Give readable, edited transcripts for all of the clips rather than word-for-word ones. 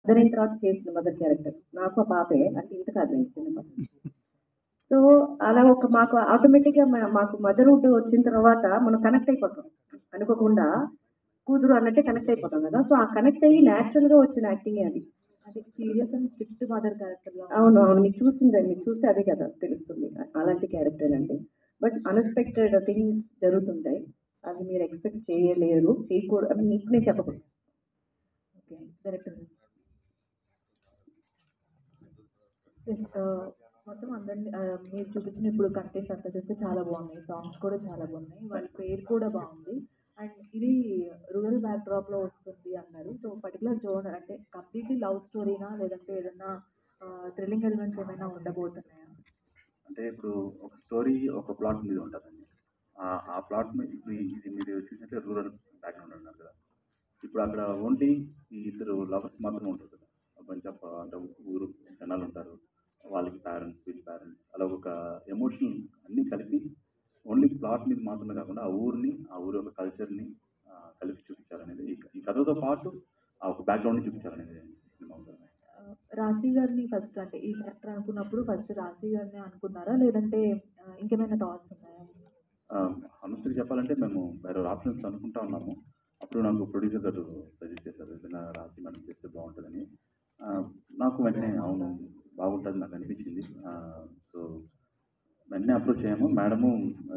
Mother తర్వాత చేసిన mother character. నాకు ఆ పాపే అంటే ఇంత కాదులెండి చిన్న పాప. సో, అలా ఒక మాకు ఆటోమేటిక్‌గా మాకు మదర్‌హుడ్ వచ్చిన తర్వాత మనం కనెక్ట్ అయిపోతాం. అనుకోకుండా కూతురు అన్నట్టే కనెక్ట్ అయిపోతాం గదా! సో, ఆ కనెక్ట్ అయ్యి నేచురల్‌గా వచ్చిన యాక్టింగే అది. అది సీరియస్ అండ్ స్ట్రిక్ట్ మదర్ క్యారెక్టర్‌లో. అవును. అవును. మీకు చూస్తే అదే కదా తెలుస్తుంది. అలాంటి క్యారెక్టరేనండి. బట్ అన్‌ఎక్స్‌పెక్టెడ్ థింగ్స్ జరుగుతుంటాయి. అవి మీరు ఎక్స్‌పెక్ట్ చేయలేరు. అని మీకు నేను చెప్పకూడదు. ఓకే. డైరెక్టర్ గారు. యెస్. మొత్తం అందరిని మీరు చూపించిన ఇప్పుడు కంటెంట్ అంతా చూస్తే చాలా బాగున్నాయి. సాంగ్స్ కూడా చాలా బాగున్నాయి. వాళ్ళ పేరు కూడా బాగుంది. అండ్ ఇది రూరల్ బ్యాక్‌డ్రాప్‌లో వస్తుంది అన్నారు. సో, పర్టిక్యులర్ జోనర్ అంటే కంప్లీట్‌లీ లవ్ స్టోరీనా? లేదంటే ఏదన్నా థ్రిల్లింగ్ ఎలిమెంట్స్ ఏమైనా ఉండబోతున్నాయా? అంటే ఇప్పుడు ఒక స్టోరీ ఒక ప్లాట్ మీద ఉంటుందండి. ఆ ప్లాట్ మీద ఇప్పుడు ఇది మీరు చూసినట్టే రూరల్ బ్యాక్‌గ్రౌండ్ అన్నారు కదా! ఇప్పుడు అక్కడ ఓన్లీ ఈ ఇద్దరు లవర్స్ మాత్రం ఉంటారు కదా! బంచ్ ఆఫ్ అంటే ఊరు జనాలు ఉంటారు. వాళ్ళకి పేరెంట్స్, వీళ్ళ పేరెంట్స్ అలా ఒక ఎమోషనల్ అన్నీ కలిపి ఓన్లీ ప్లాట్ మీద మాత్రమే కాకుండా ఆ ఊరిని, ఆ ఊరి యొక్క కల్చర్‌ని కలిపి చూపించాలనేది ఈ కథతో పాటు ఆ ఒక బ్యాక్‌గ్రౌండ్‌ని చూపించాలనేది సినిమా ఉంటుంది. రాశి గారిని ఫస్ట్ అంటే ఈ క్యారెక్టర్ అనుకున్నప్పుడు ఫస్ట్ రాశి గారినే అనుకున్నారా? లేదంటే ఇంకేమైనా థాట్స్ ఉన్నాయా? హానెస్ట్‌గా చెప్పాలంటే మేము వేరే ఆప్షన్స్ అనుకుంటా ఉన్నాము. అప్పుడు నాకు ప్రొడ్యూసర్ గారు సజెస్ట్ చేశారు. ఏదైనా రాసి మనం చేస్తే బాగుంటుందని. నాకు వెంటనే అవును బాగుంటుంది నాకు అనిపించింది. సో వెంటనే అప్రోచ్ అయ్యాము. మేడము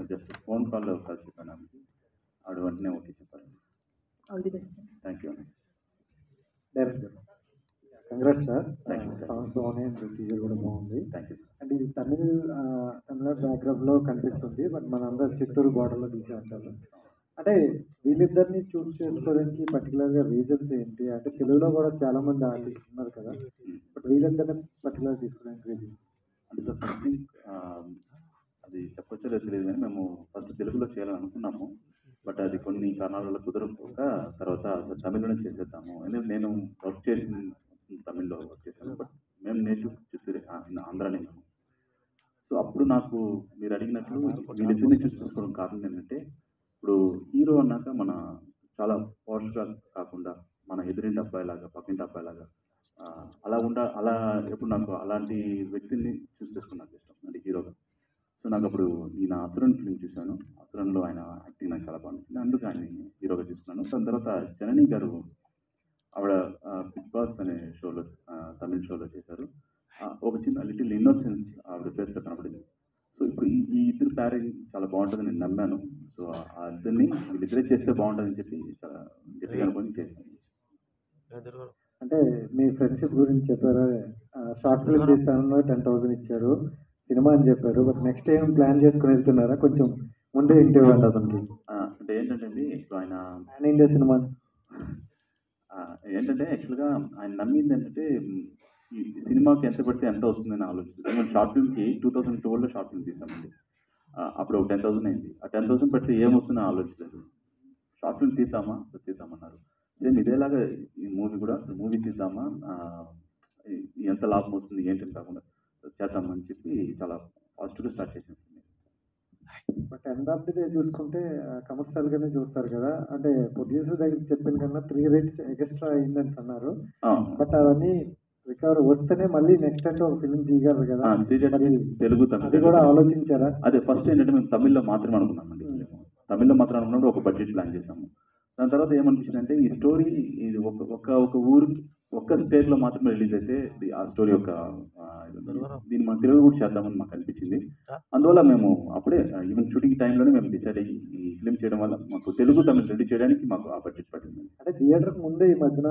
జస్ట్ ఫోన్ కాల్‌లో కలిసి చెప్పాను ఆమెకి. ఆవిడ వెంటనే ఓకే చెప్పారు. All the best. Thank you అండి. Director congrats sir. Thank you. Songs బాగున్నాయి అండ్ టీజర్ కూడా బాగుంది. Thank you sir. అంటే ఇది తమిళనాడు బ్యాక్గ్రౌండ్లో కనిపిస్తుంది. బట్ మనందరూ చిత్తూరు బార్డర్లో తీసే అంటారు. అంటే వీళ్ళిద్దరిని చూస్ చేసుకోవడానికి పర్టికులర్గా రీజన్స్ ఏంటి? అంటే తెలుగులో కూడా చాలా మంది ఆర్టిస్ట్ ఉన్నారు కదా, బట్ వీళ్ళిద్దరిని పర్టికులర్ తీసుకోవడానికి రీజన్ అంటే సార్ ఫస్ట్ థింగ్ అది చెప్పొచ్చో లేదో తెలియదు కానీ మేము ఫస్ట్ తెలుగులో చేయాలని అనుకున్నాము. బట్ అది కొన్ని కారణాల వల్ల కుదరకపోక తర్వాత తమిళ్లోనే చేసేద్దాము. ఎందుకంటే నేను వర్క్ చేసింది తమిళ్లో వర్క్ చేశాను. బట్ మేము నేటివ్ చిత్తూరు ఆంధ్ర నేను. సో అప్పుడు నాకు మీరు అడిగినట్లు వీళ్ళిద్దరిని చూస్ చేసుకోవడం కారణం ఏంటంటే ఇప్పుడు హీరో అన్నాక మన చాలా పోస్ట్గా కాకుండా మన ఎదురింటి అబ్బాయిలాగా పక్కింటి అబ్బాయిలాగా అలా ఎప్పుడు నాకు అలాంటి వ్యక్తిని చూస్ చేసుకుని నాకు ఇష్టం అంటే హీరోగా. సో నాకు అప్పుడు నేను అసురన్ ఫిల్మ్ చూశాను. అసురన్లో ఆయన యాక్టింగ్ నాకు చాలా బాగా నచ్చింది. అందుకు ఆయన హీరోగా తీసుకున్నాను. దాని తర్వాత జనని గారు ఆవిడ బిగ్ బాస్ అనే షోలో తమిళ షోలో చేశారు. ఒక చిన్న లిటిల్ ఇన్నోసెన్స్ ఆవిడ ఫేస్లో కనపడింది. సో ఇప్పుడు ఈ ఇద్దరు ప్యారింగ్ చాలా బాగుంటుందని నేను నమ్మాను. సో ఆ ఇద్దరిని వీళ్ళిద్దరే చేస్తే బాగుంటుందని చెప్పి చాలా గట్టిగా అనుకొని చేశాను. అంటే మీ ఫ్రెండ్షిప్ గురించి చెప్పారా? షార్ట్ ఫిల్మ్ తీస్తాను 10,000 ఇచ్చారు, సినిమా అని చెప్పారు. బట్ నెక్స్ట్ ఏం ప్లాన్ చేసుకుని వెళ్తున్నారా? కొంచెం ముందే ఇంటర్వ్యూ అండి అతనికి. అంటే ఏంటంటే అండి ఇప్పుడు ఆయన ప్లాన్ ఇండియా సినిమా ఏంటంటే యాక్చువల్గా ఆయన నమ్మింది ఏంటంటే ఈ సినిమాకి ఎంత పెడితే ఎంత వస్తుందని ఆలోచిస్తుంది. మేము షార్ట్ ఫిల్మ్కి 2012లో షార్ట్ ఫిల్మ్ తీసామండి. అప్పుడు 10,000 అయింది. ఆ 10,000 పెడితే ఏమొస్తుందని ఆలోచించలేదు. షార్ట్ ఫిల్మ్ తీద్దామా తీద్దామన్నారు. సేమ్ ఇదేలాగా ఈ మూవీ కూడా మూవీ తీద్దామా ఎంత లాభం వస్తుంది ఏంటని కాకుండా చేద్దామని చెప్పి చాలా పాజిటివ్గా స్టార్ట్ చేసాం. But end of the day చూసుకుంటే కమర్షియల్గానే చూస్తారు కదా. అంటే ప్రొడ్యూసర్ దగ్గర చెప్పిన కన్నా 3 రేట్స్ ఎక్స్ట్రా అయిందని అన్నారు. బట్ అవన్నీ రికవర్ వస్తేనే మళ్ళీ నెక్స్ట్ అంటే ఒక ఫిల్మ్ తీయగలరు కదా. తెలుగు అది కూడా ఆలోచించారా? అదే ఫస్ట్ ఏంటంటే మేము తమిళ్లో మాత్రమే అనుకున్నామండి. తమిళ్లో మాత్రం అనుకున్నప్పుడు ఒక బడ్జెట్ ప్లాన్ చేసాము. దాని తర్వాత ఏమనిపించింది అంటే ఈ స్టోరీ ఇది ఒక ఊరు ఒక్క స్టేట్లో మాత్రమే రిలీజ్ అయితే ఆ స్టోరీ యొక్క దీన్ని మనం తెలుగు కూడా చేద్దామని మాకు అనిపించింది. అందువల్ల మేము అప్పుడే ఈవెన్ షూటింగ్ టైంలోనే మేము డిసైడ్ అయ్యి ఈ ఫిల్మ్ చేయడం వల్ల మాకు తెలుగు తమిళ రెడీ చేయడానికి మాకు ఆ బడ్జెట్ పడింది. అంటే థియేటర్కి ముందే ఈ మధ్యన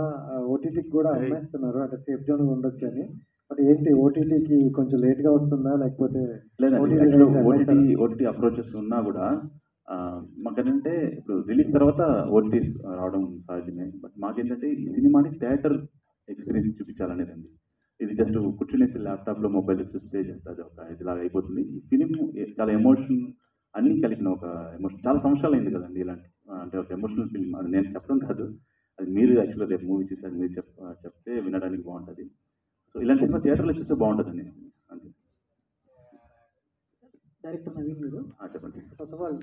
ఓటీటీకి కూడా అమ్మేస్తున్నారు, అంటే సేఫ్ జోన్ ఉండొచ్చు అని. బట్ ఏంటి ఓటీటీకి కొంచెం లేట్గా వస్తుందా లేకపోతే? లేదండి, ఓటీటీ అప్రోచెస్ ఉన్నా కూడా మాకేంటంటే ఇప్పుడు రిలీజ్ తర్వాత ఓటీటీ రావడం సహజమే. బట్ మాకేంటంటే ఈ సినిమాని థియేటర్ ఎక్స్పీరియన్స్ చూపించాలనేదండి. ఇది జస్ట్ కూర్చునేసి ల్యాప్టాప్లో మొబైల్లో చూస్తే జస్ట్ అది ఒక ఇదిలాగా అయిపోతుంది. ఈ ఫిలిం చాలా ఎమోషన్ అన్నీ కలిపిన ఒక ఎమోషన్. చాలా సంవత్సరాలు అయింది కదండి ఇలాంటి అంటే ఒక ఎమోషనల్ ఫిల్మ్. అది నేను చెప్పడం కాదు, అది మీరు యాక్చువల్గా రేపు మూవీ చూసారు మీరు చెప్తే వినడానికి బాగుంటుంది. సో ఇలాంటి సినిమా థియేటర్లో చూస్తే బాగుంటుందండి అంతే. డైరెక్టర్ నవీన్ మీరు చెప్పండి. ఫస్ట్ ఆఫ్ ఆల్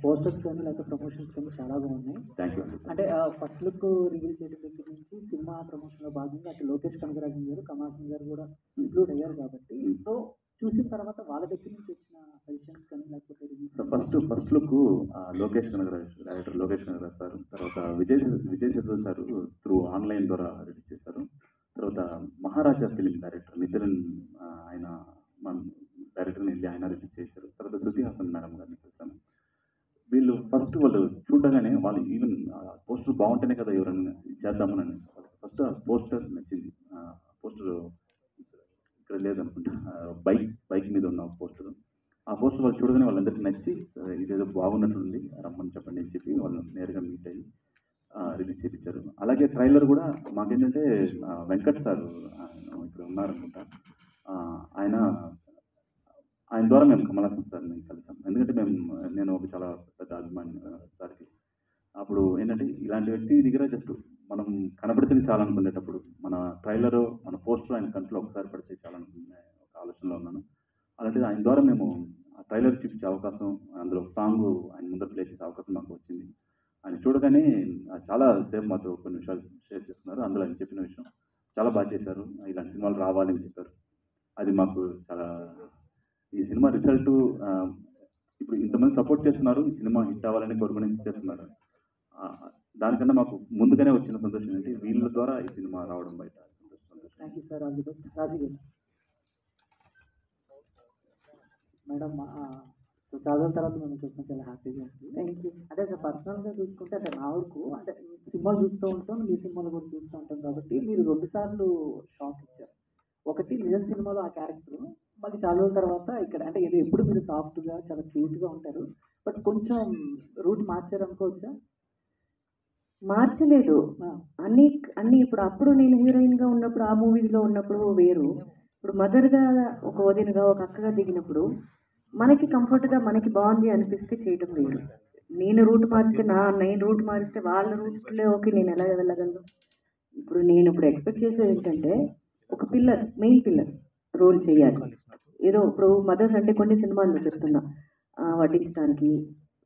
పోస్టర్స్ కానీ లేకపోతే ప్రమోషన్స్ కానీ చాలా బాగున్నాయి. Thank you. అంటే ఫస్ట్ లుక్ రివీల్ చేయడం దగ్గర నుంచి సినిమా ప్రమోషన్లో భాగంగా అటు లోకేష్ కనగరాజన్ గారు, కమల్ హాసన్ గారు కూడా ఇంక్లూడ్ అయ్యారు కాబట్టి సో చూసిన తర్వాత వాళ్ళ దగ్గర నుంచి వచ్చిన సజెషన్స్ కానీ లేకపోతే first look Lokesh Kanagaraj, director Lokesh Kanagaraj sir, తర్వాత Vijay Sethupathi sir through online ద్వారా రిలీజ్ చేశారు. తర్వాత మహారాజా ఫిలిం డైరెక్టర్ నితిన్, ఆయన మన డైరెక్టర్ని వెళ్ళి ఆయన రిలీజ్ చేశారు. తర్వాత శృతి హాసన్ మేడం గారిని చూశాను. వీళ్ళు ఫస్ట్ వాళ్ళు చూడగానే వాళ్ళు ఈవెన్ పోస్టర్ బాగుంటేనే కదా ఎవరైనా చేద్దామని ఫస్ట్ ఆ పోస్టర్ నచ్చింది. పోస్టర్ ఇక్కడ లేదనుకుంటా, బైక్ మీద ఉన్న పోస్టర్. ఆ పోస్టర్ వాళ్ళు చూడగానే వాళ్ళందరికీ నచ్చి ఇదేదో బాగున్నట్లుంది రమ్మని చెప్పండి అని చెప్పి వాళ్ళు నేరుగా మీట్ అయ్యి రిలీజ్ చేయించారు. అలాగే ట్రైలర్ కూడా మాకేంటంటే వెంకట్ సార్ ఇక్కడ ఉన్నారనుకుంటా, ఆయన ద్వారా మేము కమల్ హాసన్ సార్ని కలిసాం. ఎందుకంటే నేను ఒక చాలా పెద్ద అభిమాని సార్కి. అప్పుడు ఏంటంటే ఇలాంటి వ్యక్తి దగ్గర జస్ట్ మనం కనబడితే చాలనుకునేటప్పుడు మన ట్రైలర్ మన పోస్టర్ ఆయన కంట్లో ఒకసారి పడితే చాలనుకునే ఒక ఆలోచనలో ఉన్నాను. అలాంటిది ఆయన ద్వారా మేము ఆ ట్రైలర్ చూపించే అవకాశం, అందులో సాంగ్ ఆయన ముందర ప్లే చేసే అవకాశం మాకు వచ్చింది. ఆయన చూడగానే చాలా సేపు మాతో కొన్ని విషయాలు షేర్ చేసుకున్నారు. అందులో ఆయన చెప్పిన విషయం చాలా బాగా చేశారు, ఇలాంటి సినిమాలు రావాలని చెప్పారు. అది మాకు చాలా, ఈ సినిమా రిజల్ట్ ఇప్పుడు ఇంతమంది సపోర్ట్ చేస్తున్నారు, ఈ సినిమా హిట్ అవ్వాలని కోరుకుని చేస్తున్నారు. దానికన్నా మాకు ముందుగానే వచ్చిన సంతోషం ఏంటి, వీళ్ళ ద్వారా ఈ సినిమా రావడం బయట సంతోషం. Thank you sir, all the best. Raji గారు మేడం, చాలా తర్వాత మనం చూస్తాం, చాలా హ్యాపీగా ఉంది. Thank you. అంటే సార్ పర్సనల్గా చూసుకుంటే అంటే నా వరకు అంటే సినిమాలు చూస్తూ ఉంటాం, మీ సినిమాలు కూడా చూస్తూ ఉంటాం కాబట్టి మీరు 2 సార్లు షాక్ ఇచ్చారు. ఒకటి లిజన్ సినిమాలో ఆ క్యారెక్టర్, మళ్ళీ చాలా రోజుల తర్వాత ఇక్కడ అంటే ఇది ఎప్పుడు మీరు సాఫ్ట్గా చాలా క్యూట్గా ఉంటారు, బట్ కొంచెం రూట్ మార్చారు అనుకోవచ్చా? మార్చలేదు. అన్ని అప్పుడు నేను హీరోయిన్గా ఉన్నప్పుడు ఆ మూవీస్లో ఉన్నప్పుడు వేరు, ఇప్పుడు మదర్గా ఒక వదినగా ఒక అక్కగా దిగినప్పుడు మనకి కంఫర్ట్గా మనకి బాగుంది అనిపిస్తే చేయటం వేరు. నేను రూట్ మారిస్తే వాళ్ళ రూట్లోకి నేను ఎలా వెళ్ళగలను? ఇప్పుడు ఎక్స్పెక్ట్ చేసేది ఏంటంటే ఒక మెయిన్ పిల్లర్ రోల్ చేయాలి. ఏదో ఇప్పుడు మదర్స్ అంటే కొన్ని సినిమాల్లో చెప్తున్నా వడ్డించడానికి,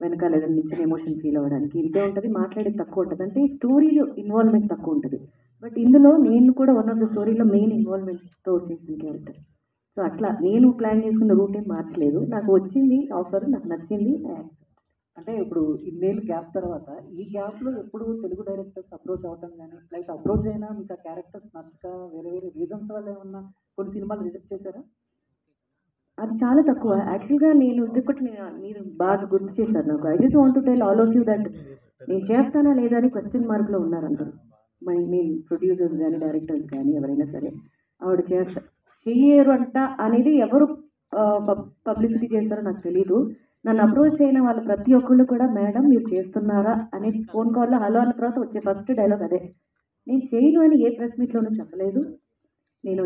వెనకాల ఏదైనా ఇచ్చిన ఎమోషన్ ఫీల్ అవ్వడానికి ఇంతే ఉంటుంది, మాట్లాడేది తక్కువ ఉంటుంది, అంటే స్టోరీలో ఇన్వాల్వ్మెంట్ తక్కువ ఉంటుంది. బట్ ఇందులో నేను కూడా వన్ ఆఫ్ ద స్టోరీలో మెయిన్ ఇన్వాల్వ్మెంట్తో చేసిన క్యారెక్టర్. సో అట్లా నేను ప్లాన్ చేసుకున్న రూట్ ఏం మార్చలేదు, నాకు వచ్చింది ఆఫర్, నాకు నచ్చింది. అంటే ఇప్పుడు ఇన్నేళ్ళు గ్యాప్ తర్వాత ఈ గ్యాప్లో ఎప్పుడు తెలుగు డైరెక్టర్స్ అప్రోచ్ అవ్వటం కానీ లైక్ అప్రోచ్ అయినా మీకు ఆ క్యారెక్టర్స్ నచ్చక వేరే రీజన్స్ వల్ల ఏమన్నా కొన్ని సినిమాలు రిజెక్ట్ చేశారా? అది చాలా తక్కువ యాక్చువల్గా. నేను మీరు బాగా గుర్తు చేశారు నాకు. I just want to tell all of you that నేను చేస్తానా లేదా అని క్వశ్చన్ మార్క్లో ఉన్నారు అందరూ. మెయిన్ ప్రొడ్యూసర్స్ కానీ డైరెక్టర్స్ కానీ ఎవరైనా సరే, ఆవిడ చెయ్యరు అంట అనేది ఎవరు పబ్లిసిటీ చేస్తారో నాకు తెలీదు. నన్ను అప్రోచ్ అయిన వాళ్ళు ప్రతి ఒక్కళ్ళు కూడా మేడం మీరు చేస్తున్నారా అనే ఫోన్ కాల్లో హలో అన్న తర్వాత వచ్చే ఫస్ట్ డైలాగ్ అదే. నేను చేయను అని ఏ ప్రెస్ మీట్లోనూ చెప్పలేదు. నేను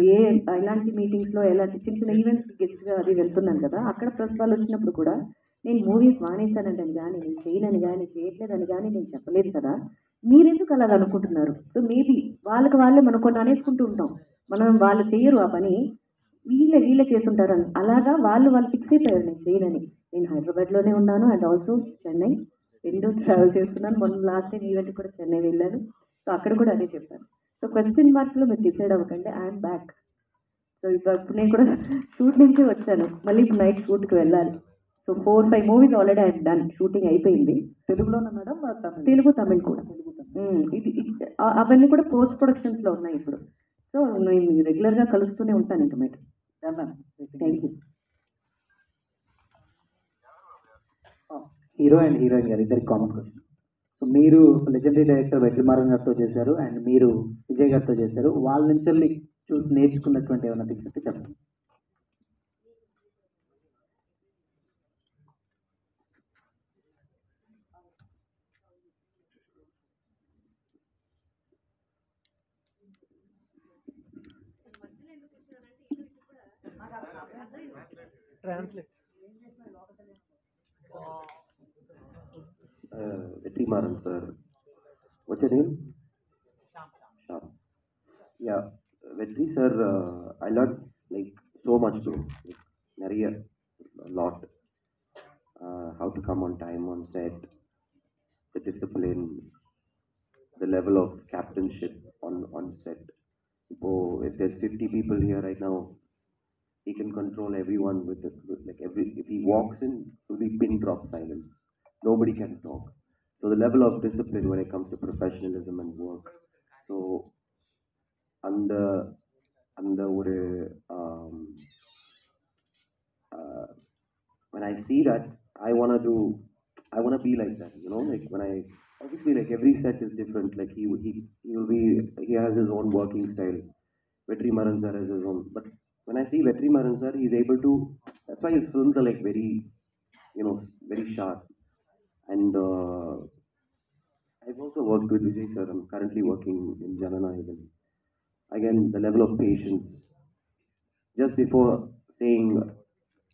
ఇలాంటి మీటింగ్స్లో ఎలాంటి చిన్న చిన్న ఈవెంట్స్కి గెస్ట్గా అది వెళ్తున్నాను కదా, అక్కడ ప్రెస్ వాళ్ళు వచ్చినప్పుడు కూడా నేను మూవీస్ మానేశానంటని కానీ, నేను చేయనని కానీ, చేయట్లేదని కానీ నేను చెప్పలేదు కదా, మీరెందుకు అలాగ అనుకుంటున్నారు? సో మేబీ వాళ్ళే మనం కొన్ని అనేసుకుంటూ ఉంటాం, వాళ్ళు చేయరు ఆ పని, వీళ్ళే చేస్తుంటారు అని. అలాగా వాళ్ళు ఫిక్స్ అయిపోయారు నేను చేయనని. నేను హైదరాబాద్లోనే ఉన్నాను అండ్ ఆల్సో చెన్నై, 2 ట్రావెల్ చేస్తున్నాను. మొన్న లాస్ట్ టైం ఈవెంట్ కూడా చెన్నై వెళ్ళాను. సో అక్కడ కూడా అదే చెప్పాను. సో క్వశ్చన్ మార్క్లో మీరు డిసైడ్ అవ్వకండి, ఐఎమ్ బ్యాక్. సో ఇప్పుడు నేను కూడా షూట్ నుంచే వచ్చాను, మళ్ళీ ఇప్పుడు నైట్ షూట్కి వెళ్ళాలి. So 4-5 movies already I done, shooting అయిపోయింది. తెలుగులోనే మేడం? తెలుగు తమిళ్ కూడా. అవన్నీ కూడా పోస్ట్ ప్రొడక్షన్స్లో ఉన్నాయి ఇప్పుడు. సో నేను రెగ్యులర్గా కలుస్తూనే ఉంటాను ఇంకా madam. Thank you. Hero and heroine గారు ఇద్దరికి కామన్ క్వశ్చన్. సో మీరు లెజెండరీ డైరెక్టర్ వెట్రిమారన్ గారితో చేశారు అండ్ మీరు విజయ్ గారితో చేశారు. వాళ్ళ నుంచి చూసి నేర్చుకున్నటువంటి ఏమైనా థింగ్స్ అంటే చెప్పండి. Vetrimaran sir. What's your name? Shyam. Yeah, Vetri sir, I learned like so much too. Like, a lot. How to come on time on set, the discipline, the level of captainship on set. So if there's 50 people here right now, he can control everyone if he walks in, it will be pin drop silence. Nobody can talk. So the level of discipline when it comes to professionalism and work. So அந்த அந்த ஒரு when I see that, I wanna be like that, you know, like when I obviously like every set is different. Like he has his own working style. Vetri Maran sir has his own, but when I see Vetri Maran sir, he's able to. That's why his films are like very, you know, very sharp. And I've also worked with Vijay sir. I'm currently working in Janana even. Again, the level of patience. Just before saying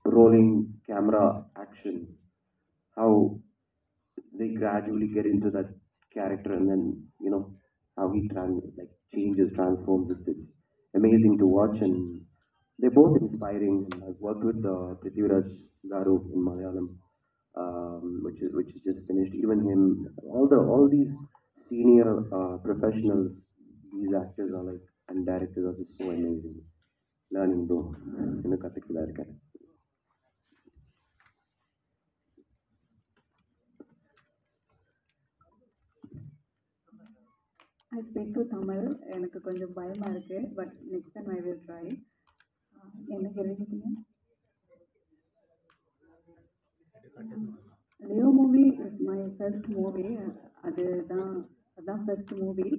rolling camera action, how they gradually get into that character, and then you know how he changes, transforms. It's amazing to watch, and they're both inspiring. I've worked with Prithviraj Garu in Malayalam, which is just finished. Even him, all these senior professionals, these actors are like, and directors are just so amazing. Learning though, in a particular character. I speak to Tamil. எனக்கு கொஞ்சம் பயமா இருக்கு, but next time I will try. என்ன கேள்விப்பட்டீங்க? Leo movie is my first movie. அதான் first movie.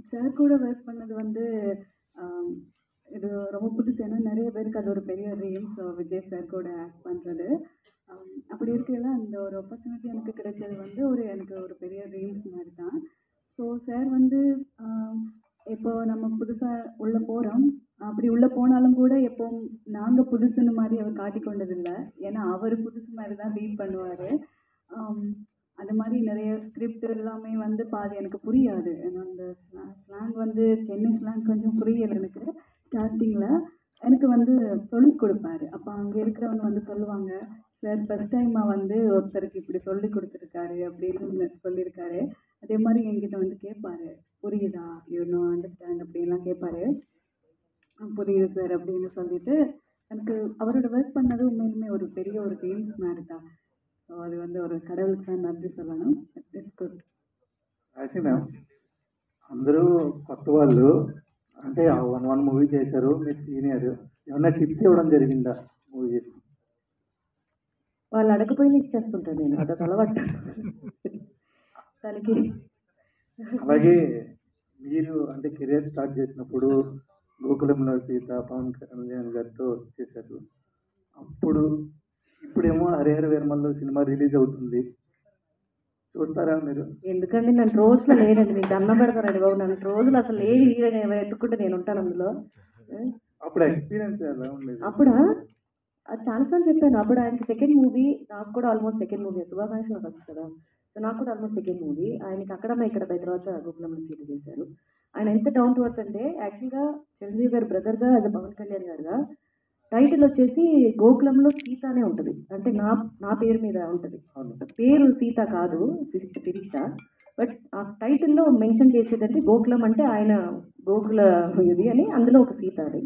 Sir கூட work பண்ணது வந்து இது ரொம்ப புதுசு. ஏன்னா நிறைய பேருக்கு அது ஒரு பெரிய ட்ரீம். ஸோ விஜய் சார் கூட ஆக்ட் பண்ணுறது, அப்படி இருக்கையில அந்த ஒரு ஆப்பர்ச்சுனிட்டி எனக்கு கிடைச்சது வந்து எனக்கு ஒரு பெரிய ட்ரீம்ஸ் மாதிரி தான். ஸோ சார் வந்து இப்போ நம்ம புதுசாக உள்ளே போகிறோம், அப்படி உள்ளே போனாலும் கூட எப்போவும் நாங்கள் புதுசுன்னு மாதிரி அவர் காட்டிக்கொண்டதில்லை. ஏன்னா அவர் புதுசு மாதிரி தான் ரீட் பண்ணுவார். அது மாதிரி நிறைய ஸ்கிரிப்ட் எல்லாமே வந்து பாதி எனக்கு புரியாது. ஏன்னா அந்த ஸ்லாங் வந்து சென்னை ஸ்லாங் கொஞ்சம் புரியலை எனக்கு ஸ்டார்டிங்கில். எனக்கு வந்து சொல்லிக் கொடுப்பாரு. அப்போ அங்கே இருக்கிறவங்க வந்து சொல்லுவாங்க, சார் ஃபஸ்ட் டைமாக வந்து ஒருத்தருக்கு இப்படி சொல்லி கொடுத்துருக்காரு அப்படின்னு சொல்லியிருக்காரு. அதே மாதிரி என்கிட்ட வந்து கேட்பாரு, புரியுதா, யூனோ அண்டர்ஸ்டாண்ட் அப்படின்லாம் கேட்பாரு. புரியுது சார் அப்படின்னு சொல்லிட்டு எனக்கு அவரோட ஒர்க் பண்ணது உண்மையிலுமே ஒரு பெரிய ஒரு ட்ரீம்ஸ் மாதிரி தான். ஸோ அது வந்து ஒரு கடவுளுக்கு தான் நன்றி சொல்லணும். It's good. యాక్చువల్లీ మ్యామ్ అందరూ కొత్త వాళ్ళు, అంటే వన్ మూవీ చేశారు, మీరు సీనియర్, ఏమన్నా టిప్స్ ఇవ్వడం జరిగిందా మూవీ చేసి? వాళ్ళు అడగపోయినా ఇచ్చేస్తుంటాను నేను, అదొక అలవాటు తనకి. అలాగే మీరు అంటే కెరియర్ స్టార్ట్ చేసినప్పుడు గోకులంలో సీత పవన్ కళ్యాణ్ గారితో చేశారు. ఇప్పుడేమో హరిహర వీరమల్లో సినిమా రిలీజ్ అవుతుంది, చూస్తారా మీరు? ఎందుకండి నన్ను రోజులో లేనండి, మీకు అన్నం పెడతారండి బాబు. నన్ను రోజులు అసలు లేని హీరోయిన్ ఎత్తుకుంటే నేను ఉంటాను అందులో. అప్పుడు ఎక్స్పీరియన్స్ ఎలా ఉండేది? అప్పుడా అది చాలాసార్లు చెప్పాను. అప్పుడు ఆయనకి సెకండ్ మూవీ, నాకు కూడా ఆల్మోస్ట్ సెకండ్ మూవీ. శుభాకాంక్షలు ఫస్ట్ కదా, సో నాకు కూడా ఆల్మోస్ట్ సెకండ్ మూవీ. ఆయనకి అక్కడమ్మ ఇక్కడ పై తర్వాత గోకులంలో సీట్ చేశారు. ఆయన ఎంత డౌన్ టు ఎర్త్ అంటే, యాక్చువల్గా చిరంజీవి గారి బ్రదర్గా అది పవన్ కళ్యాణ్ గారుగా టైటిల్ వచ్చేసి గోకులంలో సీత అనే ఉంటుంది. అంటే నా పేరు మీద ఉంటుంది. పేరు సీత కాదు, శిరీష. బట్ ఆ టైటిల్లో మెన్షన్ చేసేదంటే గోకులం అంటే ఆయన గోకుల ఇది అని, అందులో ఒక సీత అని.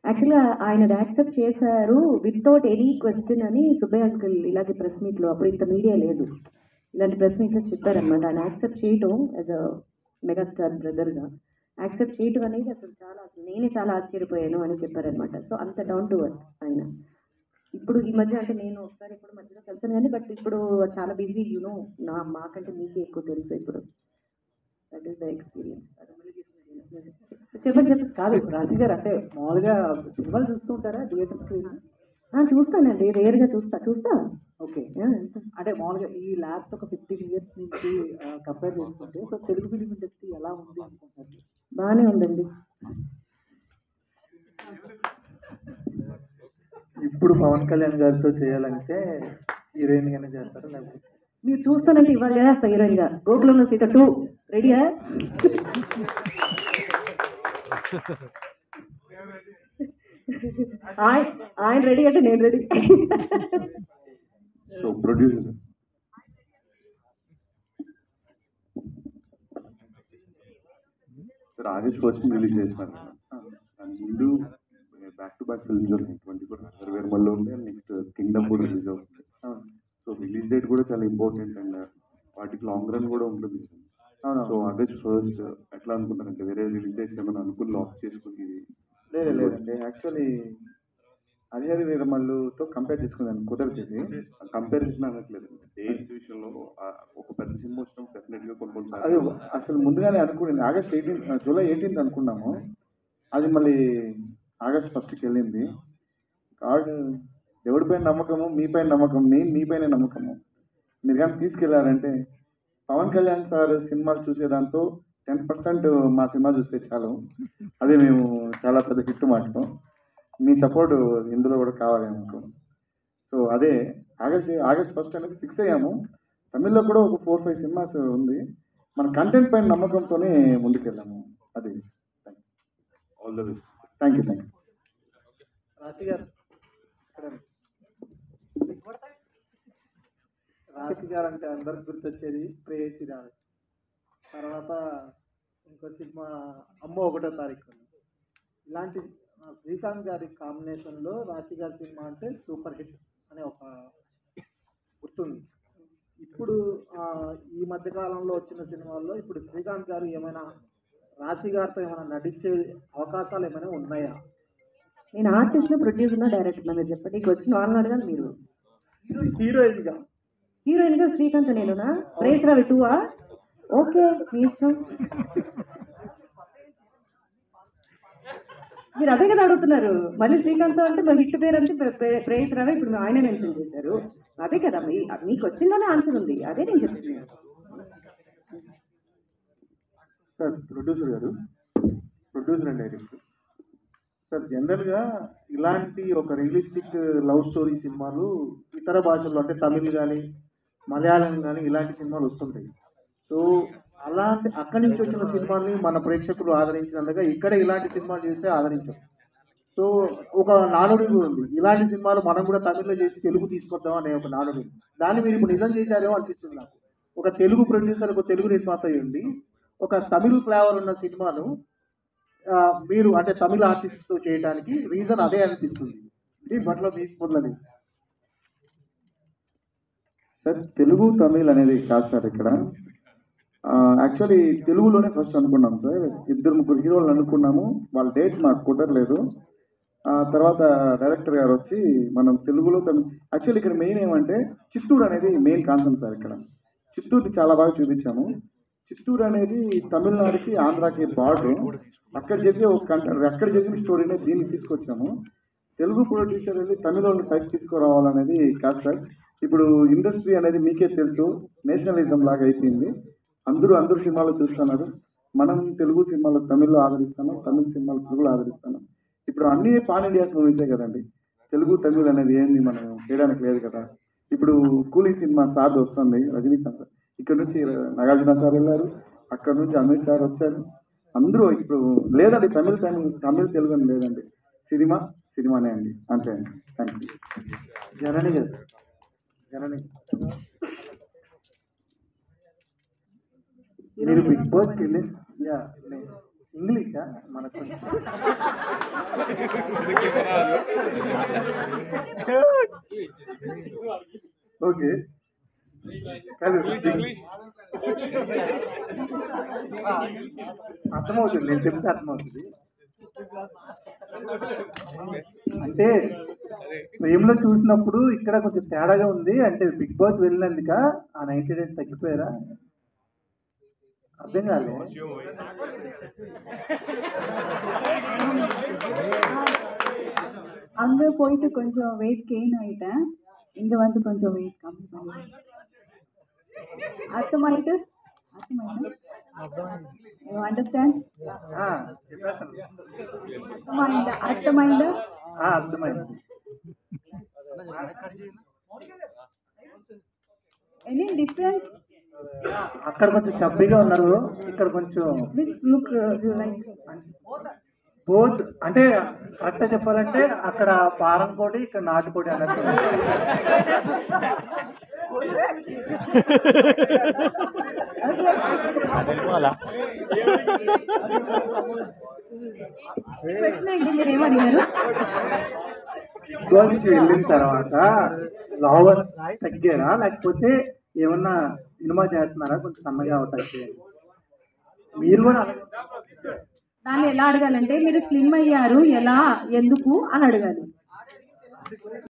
యాక్చువల్గా ఆయన యాక్సెప్ట్ చేశారు వితౌట్ ఎనీ క్వశ్చన్ అని సుబ్బయ్య అంకుల్ ఇలాంటి ప్రెస్ మీట్లో, అప్పుడు ఇంత మీడియా లేదు, ఇలాంటి ప్రెస్ మీట్లో చెప్పారనమాట. ఆయన యాక్సెప్ట్ చేయటం యాజ్ అ మెగాస్టార్ బ్రదర్గా యాక్సెప్ట్ చేయటం అనేది అసలు నేనే చాలా ఆశ్చర్యపోయాను అని చెప్పారనమాట. సో అంత డౌన్ టు ఎర్త్ ఆయన. ఇప్పుడు ఈ మధ్య అంటే నేను ఒకసారి ఇప్పుడు మధ్యలో కలిసాను కానీ, బట్ ఇప్పుడు చాలా బిజీ, యూనో, మాకంటే మీకే ఎక్కువ తెలుసు ఇప్పుడు. That is the experience. చెప్పండి కాదు రాజు గారు, అంటే మామూలుగా సినిమాలు చూస్తూ ఉంటారా థియేటర్స్కి? చూస్తానండి, రేర్గా చూస్తా. ఓకే, అంటే మామూలుగా ఈ లాస్ట్ ఒక 15 years నుంచి కంపేర్ చేసుకుంటే, సో తెలుగు ఫిలిం ఇండస్ట్రీ ఎలా ఉంది అనుకుంటున్నారు? బాగానే ఉందండి. ఇప్పుడు పవన్ కళ్యాణ్ గారితో చేయాలంటే హీరోయిన్ గానే చేస్తారా లేకపోతే? మీరు చూస్తానంటే ఇవాళ చేస్తా హీరోయిన్ గా. గోకులంలో సీత 2 రెడీయా? ఆయన రెడీ అంటే నేను ready. So producer sir August first release చేసినారు దాని ముందు బ్యాక్ టు బ్యాక్ ఫిల్మ్స్ ఉన్నాయి 20 కూడా వేర్మల్లో ఉంది అండ్ నెక్స్ట్ కింగ్డమ్ కూడా రిలీజ్ అవుతుంది. సో రిలీజ్ డేట్ కూడా చాలా ఇంపార్టెంట్ అండ్ వాటికి లాంగ్ రన్ కూడా ఉంటుంది. సో ఆగస్ట్ ఫస్ట్ ఎట్లా అనుకుంటారంటే వేరే రిలీజ్ డేట్స్ ఏమైనా అనుకుని లాక్ చేసుకుని లేదండి యాక్చువల్లీ హరిహర వీరమల్లుతో కంపేర్ చేసుకుందాం కుదరచేసి కంపేర్ చేసిన అనట్లేదు డేట్స్ విషయంలో ఒక పెద్ద సినిమా వచ్చినప్పుడు డెఫినెట్గా కొన్ని అది అసలు ముందుగానే అనుకున్నాను ఆగస్ట్ 18 జూలై 18 అనుకున్నాము. అది మళ్ళీ ఆగస్ట్ ఫస్ట్కి వెళ్ళింది. కార్డు ఎవరిపైన నమ్మకము మీపైన నమ్మకం నేను మీపైన నమ్మకము. మీరు కానీ తీసుకెళ్ళారంటే పవన్ కళ్యాణ్ సార్ సినిమాలు చూసేదాంతో 10% మా సినిమా చూస్తే చాలు. అదే మేము చాలా పెద్ద హిట్ మాట్లాడతాం. మీ సపోర్ట్ ఇందులో కూడా కావాలి అనుకో. సో అదే ఆగస్ట్ ఫస్ట్ అనేది ఫిక్స్ అయ్యాము. తమిళ్లో కూడా ఒక 4-5 సినిమాస్ ఉంది. మన కంటెంట్ పైన నమ్మకంతోనే ముందుకెళ్ళాము. అది all the best. Thank you. రాశి గారు రాశి గారు అంటే అందరికి గుర్తొచ్చేది ప్రేయసి రాదు. తర్వాత ఇంకో సినిమా అమ్మో 1వ తారీఖు. ఇలాంటి శ్రీకాంత్ గారి కాంబినేషన్లో రాశి గారి సినిమా అంటే సూపర్ హిట్ అనే ఒక గుర్తుంది. ఇప్పుడు ఈ మధ్యకాలంలో వచ్చిన సినిమాల్లో ఇప్పుడు శ్రీకాంత్ గారు ఏమైనా రాశి గారితో ఏమైనా నటించే అవకాశాలు ఏమైనా ఉన్నాయా? నేను ఆర్టిస్ట్ ప్రొడ్యూసర్నా డైరెక్టర్నా మీరు చెప్పండి. నీకు వచ్చిన వాళ్ళని అడగాలి మీరు. హీరోయిన్గా శ్రీకాంత్ నేనునా? ప్రేస్ రవి 2ఆ? ఓకే మీ ఇష్టం. మీరు అదే కదా అడుగుతున్నారు. మళ్ళీ శ్రీకాంత్ అంటే మరి హిట్ పేరు అంటే ప్రేస్ రవి ఇప్పుడు ఆయన మెన్షన్ చేశారు. అదే కదా మీకు వచ్చిందనే ఆన్సర్ ఉంది. అదే నేను చెప్తున్నాను. Sir producer and director sir జనరల్గా ఇలాంటి ఒక రియలిస్టిక్ లవ్ స్టోరీ సినిమాలు ఇతర భాషల్లో అంటే తమిళ్ కానీ మలయాళం కానీ ఇలాంటి సినిమాలు వస్తుంటాయి. సో అలాంటి అక్కడి నుంచి వచ్చిన సినిమాల్ని మన ప్రేక్షకులు ఆదరించినందుగా ఇక్కడ ఇలాంటి సినిమాలు చేస్తే ఆదరించారు. సో ఒక నానుడి ఉంది, ఇలాంటి సినిమాలు మనం కూడా తమిళ్లో చేసి తెలుగు తీసుకొద్దాం అనే ఒక నానుడి. దాన్ని మీరు ఇప్పుడు నిజం చేశారేమో అనిపిస్తుంది నాకు. ఒక తెలుగు ప్రొడ్యూసర్ ఒక తెలుగు నిర్మాత అయ్యండి ఒక తమిళ్ ఫ్లేవర్ ఉన్న సినిమాను మీరు అంటే తమిళ ఆర్టిస్ట్తో చేయడానికి రీజన్ అదే అనిపిస్తుంది. దీని పట్ల మీ స్పందన సార్? తెలుగు తమిళ్ అనేది కాదు సార్. ఇక్కడ యాక్చువల్లీ తెలుగులోనే ఫస్ట్ అనుకున్నాం సార్. 2-3 హీరోలు అనుకున్నాము. వాళ్ళ డేట్ మాకు కుదరలేదు. తర్వాత డైరెక్టర్ గారు వచ్చి మనం తెలుగులో యాక్చువల్లీ ఇక్కడ మెయిన్ ఏమంటే చిత్తూరు అనేది మెయిన్ కాన్సెప్ట్ సార్. ఇక్కడ చిత్తూరుని చాలా బాగా చూపించాము. చిత్తూరు అనేది తమిళనాడుకి ఆంధ్రాకి బార్డర్. అక్కడ జరిగే అక్కడ జరిగిన స్టోరీనే దీన్ని తీసుకొచ్చాము. తెలుగు ప్రొడ్యూసర్ వెళ్ళి తమిళని పైకి తీసుకురావాలనేది కాదు సార్. ఇప్పుడు ఇండస్ట్రీ అనేది మీకే తెలుసు, నేషనలిజం లాగా అయిపోయింది. అందరూ సినిమాలు చూస్తున్నారు. మనం తెలుగు సినిమాలు తమిళ్లో ఆదరిస్తున్నాం, తమిళ సినిమాలు తెలుగులో ఆదరిస్తున్నాం. ఇప్పుడు అన్ని పాన్ ఇండియాస్ మూవీసే కదండి. తెలుగు తమిళ్ అనేది ఏంది మనం చేయడానికి లేదు కదా. ఇప్పుడు కూలీ సినిమా సార్ వస్తుంది, రజనీకాంత్. ఇక్కడ నుంచి నాగార్జున సార్ వెళ్ళారు, అక్కడ నుంచి అమిత్ సార్ వచ్చారు. అందరూ ఇప్పుడు లేదండి తమిళ్ తెలుగు అని లేదండి. సినిమానే అండి, అంతే అండి. Thank you. జనని మీరు బిగ్ బాస్కి వెళ్ళి ఇంగ్లీషా మనకు ఓకే అర్థమవుతుంది, నేను చెప్తే అర్థమవుతుంది. అంటే ప్రేమలో చూసినప్పుడు ఇక్కడ కొంచెం తేడాగా ఉంది. అంటే బిగ్ బాస్ వెళ్ళినందుక ఆ 90 days తగ్గిపోయారా? అర్థం కాలే. அங்கே போயிட்டு கொஞ்சம் வெயிட் கெயின் ஆகிட்டேன். இங்கே வந்து கொஞ்சம் வெயிட் கம்மி பண்ணி அர்த்தமாயிட்டு you understand? అర్థమైందా? అర్థమైంది. Any difference? అక్కడ కొంచెం చబ్బీగా ఉన్నారు, ఇక్కడ కొంచెం లుక్ లైక్ బోత్. అంటే కరెక్ట్గా చెప్పాలంటే అక్కడ పారం కోటి, ఇక్కడ నాటుకోటి అన్నట్టు. ప్రశ్న ఏంటి, మీరు ఏమడిగారు? గోల్కి వెళ్ళిన తర్వాత లావర్ తగ్గారా, లేకపోతే ఏమన్నా సినిమా చేస్తున్నారా కొంచెం సన్నగా అవుతాయి? మీరు కూడా దాన్ని ఎలా అడగాలంటే మీరు స్లిమ్ అయ్యారు ఎలా ఎందుకు అని అడగాలి.